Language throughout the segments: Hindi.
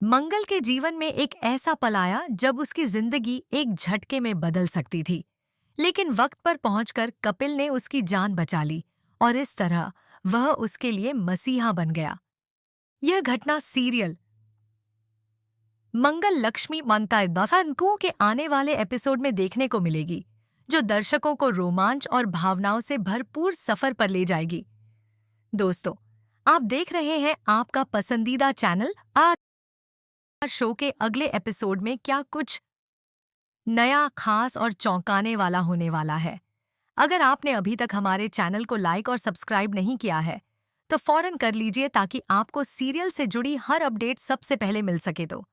मंगल के जीवन में एक ऐसा पल आया जब उसकी जिंदगी एक झटके में बदल सकती थी। लेकिन वक्त पर पहुंचकर कपिल ने उसकी जान बचा ली और इस तरह वह उसके लिए मसीहा बन गया। यह घटना सीरियल मंगल लक्ष्मी अंकों के आने वाले एपिसोड में देखने को मिलेगी, जो दर्शकों को रोमांच और भावनाओं से भरपूर सफर पर ले जाएगी। दोस्तों, आप देख रहे हैं आपका पसंदीदा चैनल। आज शो के अगले एपिसोड में क्या कुछ नया, खास और चौंकाने वाला होने वाला है। अगर आपने अभी तक हमारे चैनल को लाइक और सब्सक्राइब नहीं किया है, तो फौरन कर लीजिए ताकि आपको सीरियल से जुड़ी हर अपडेट सबसे पहले मिल सके। तो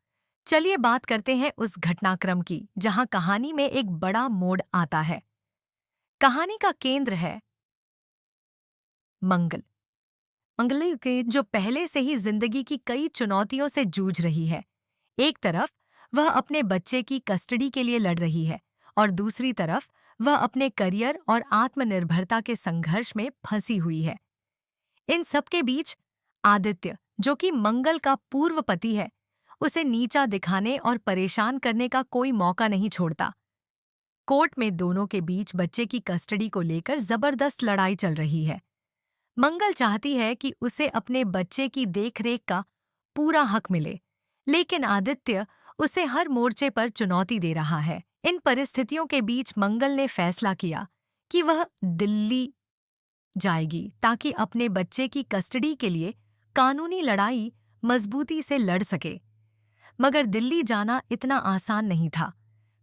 चलिए बात करते हैं उस घटनाक्रम की जहां कहानी में एक बड़ा मोड़ आता है। कहानी का केंद्र है मंगल। मंगल के जो पहले से ही जिंदगी की कई चुनौतियों से जूझ रही है। एक तरफ वह अपने बच्चे की कस्टडी के लिए लड़ रही है और दूसरी तरफ वह अपने करियर और आत्मनिर्भरता के संघर्ष में फंसी हुई है। इन सबके बीच आदित्य, जो कि मंगल का पूर्व पति है, उसे नीचा दिखाने और परेशान करने का कोई मौका नहीं छोड़ता। कोर्ट में दोनों के बीच बच्चे की कस्टडी को लेकर जबरदस्त लड़ाई चल रही है। मंगल चाहती है कि उसे अपने बच्चे की देखरेख का पूरा हक मिले, लेकिन आदित्य उसे हर मोर्चे पर चुनौती दे रहा है। इन परिस्थितियों के बीच मंगल ने फैसला किया कि वह दिल्ली जाएगी ताकि अपने बच्चे की कस्टडी के लिए कानूनी लड़ाई मजबूती से लड़ सके। मगर दिल्ली जाना इतना आसान नहीं था।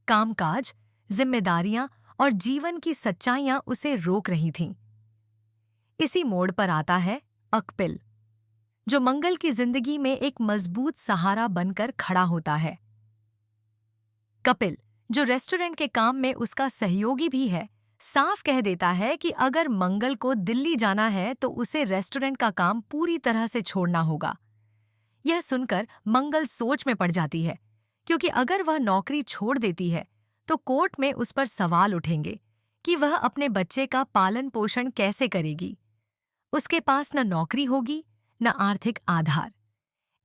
कामकाज, जिम्मेदारियां और जीवन की सच्चाइयां उसे रोक रही थीं। इसी मोड़ पर आता है अकपिल, जो मंगल की जिंदगी में एक मजबूत सहारा बनकर खड़ा होता है। कपिल, जो रेस्टोरेंट के काम में उसका सहयोगी भी है, साफ कह देता है कि अगर मंगल को दिल्ली जाना है तो उसे रेस्टोरेंट का काम पूरी तरह से छोड़ना होगा। यह सुनकर मंगल सोच में पड़ जाती है, क्योंकि अगर वह नौकरी छोड़ देती है तो कोर्ट में उस पर सवाल उठेंगे कि वह अपने बच्चे का पालन पोषण कैसे करेगी। उसके पास न नौकरी होगी, न आर्थिक आधार।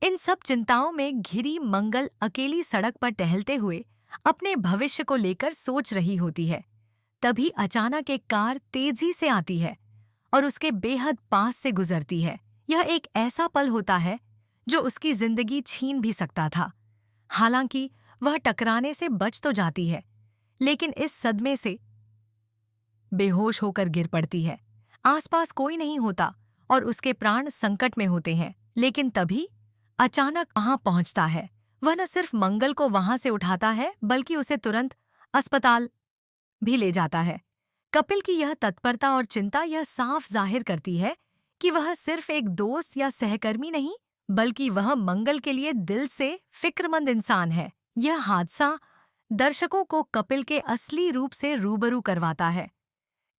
इन सब चिंताओं में घिरी मंगल अकेली सड़क पर टहलते हुए अपने भविष्य को लेकर सोच रही होती है। तभी अचानक एक कार तेजी से आती है और उसके बेहद पास से गुजरती है। यह एक ऐसा पल होता है जो उसकी जिंदगी छीन भी सकता था। हालांकि वह टकराने से बच तो जाती है, लेकिन इस सदमे से बेहोश होकर गिर पड़ती है। आसपास कोई नहीं होता और उसके प्राण संकट में होते हैं। लेकिन तभी अचानक वहां पहुंचता है। वह न सिर्फ मंगल को वहां से उठाता है, बल्कि उसे तुरंत अस्पताल भी ले जाता है। कपिल की यह तत्परता और चिंता यह साफ जाहिर करती है कि वह सिर्फ एक दोस्त या सहकर्मी नहीं, बल्कि वह मंगल के लिए दिल से फिक्रमंद इंसान है। यह हादसा दर्शकों को कपिल के असली रूप से रूबरू करवाता है।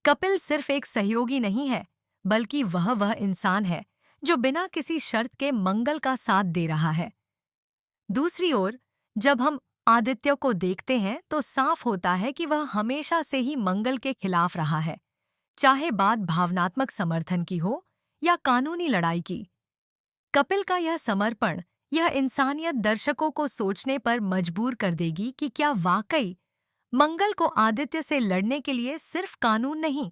कपिल सिर्फ एक सहयोगी नहीं है, बल्कि वह इंसान है जो बिना किसी शर्त के मंगल का साथ दे रहा है। दूसरी ओर, जब हम आदित्य को देखते हैं तो साफ होता है कि वह हमेशा से ही मंगल के खिलाफ रहा है, चाहे बात भावनात्मक समर्थन की हो या कानूनी लड़ाई की। कपिल का यह समर्पण, यह इंसानियत दर्शकों को सोचने पर मजबूर कर देगी कि क्या वाकई मंगल को आदित्य से लड़ने के लिए सिर्फ कानून नहीं,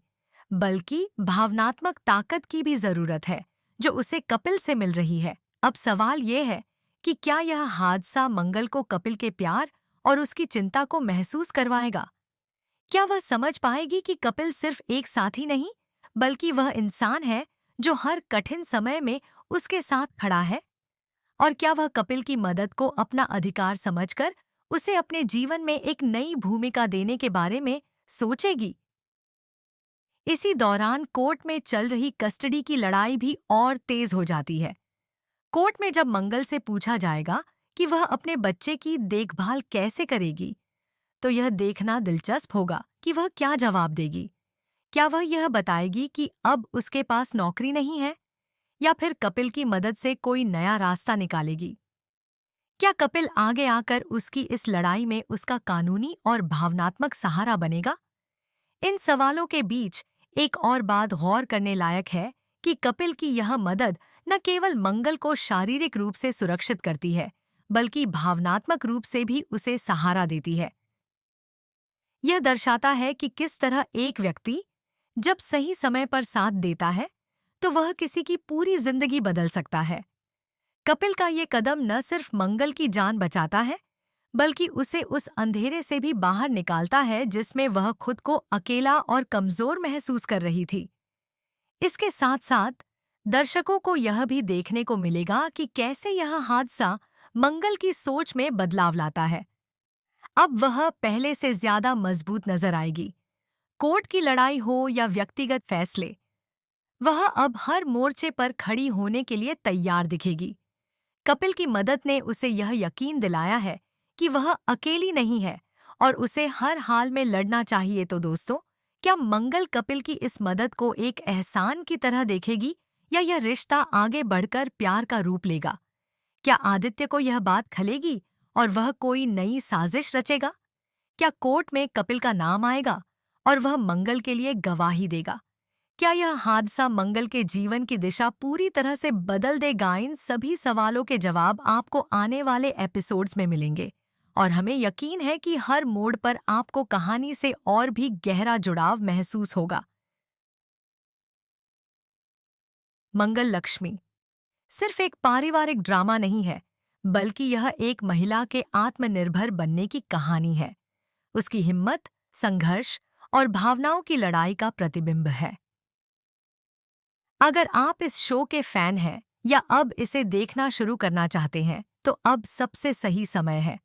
बल्कि भावनात्मक ताकत की भी जरूरत है, जो उसे कपिल से मिल रही है। अब सवाल ये है कि क्या यह हादसा मंगल को कपिल के प्यार और उसकी चिंता को महसूस करवाएगा? क्या वह समझ पाएगी कि कपिल सिर्फ एक साथी नहीं, बल्कि वह इंसान है जो हर कठिन समय में उसके साथ खड़ा है? और क्या वह कपिल की मदद को अपना अधिकार समझकर उसे अपने जीवन में एक नई भूमिका देने के बारे में सोचेगी? इसी दौरान कोर्ट में चल रही कस्टडी की लड़ाई भी और तेज हो जाती है। कोर्ट में जब मंगल से पूछा जाएगा कि वह अपने बच्चे की देखभाल कैसे करेगी, तो यह देखना दिलचस्प होगा कि वह क्या जवाब देगी। क्या वह यह बताएगी कि अब उसके पास नौकरी नहीं है, या फिर कपिल की मदद से कोई नया रास्ता निकालेगी? क्या कपिल आगे आकर उसकी इस लड़ाई में उसका कानूनी और भावनात्मक सहारा बनेगा? इन सवालों के बीच एक और बात गौर करने लायक है कि कपिल की यह मदद न केवल मंगल को शारीरिक रूप से सुरक्षित करती है, बल्कि भावनात्मक रूप से भी उसे सहारा देती है। यह दर्शाता है कि किस तरह एक व्यक्ति जब सही समय पर साथ देता है तो वह किसी की पूरी जिंदगी बदल सकता है। कपिल का ये कदम न सिर्फ मंगल की जान बचाता है, बल्कि उसे उस अंधेरे से भी बाहर निकालता है जिसमें वह खुद को अकेला और कमजोर महसूस कर रही थी। इसके साथ साथ दर्शकों को यह भी देखने को मिलेगा कि कैसे यह हादसा मंगल की सोच में बदलाव लाता है। अब वह पहले से ज्यादा मजबूत नजर आएगी। कोर्ट की लड़ाई हो या व्यक्तिगत फैसले, वह अब हर मोर्चे पर खड़ी होने के लिए तैयार दिखेगी। कपिल की मदद ने उसे यह यकीन दिलाया है कि वह अकेली नहीं है और उसे हर हाल में लड़ना चाहिए। तो दोस्तों, क्या मंगल कपिल की इस मदद को एक एहसान की तरह देखेगी या यह रिश्ता आगे बढ़कर प्यार का रूप लेगा? क्या आदित्य को यह बात खलेगी और वह कोई नई साजिश रचेगा? क्या कोर्ट में कपिल का नाम आएगा और वह मंगल के लिए गवाही देगा? क्या यह हादसा मंगल के जीवन की दिशा पूरी तरह से बदल देगा? इन सभी सवालों के जवाब आपको आने वाले एपिसोड्स में मिलेंगे और हमें यकीन है कि हर मोड़ पर आपको कहानी से और भी गहरा जुड़ाव महसूस होगा। मंगल लक्ष्मी सिर्फ एक पारिवारिक ड्रामा नहीं है, बल्कि यह एक महिला के आत्मनिर्भर बनने की कहानी है। उसकी हिम्मत, संघर्ष और भावनाओं की लड़ाई का प्रतिबिंब है। अगर आप इस शो के फैन हैं या अब इसे देखना शुरू करना चाहते हैं, तो अब सबसे सही समय है।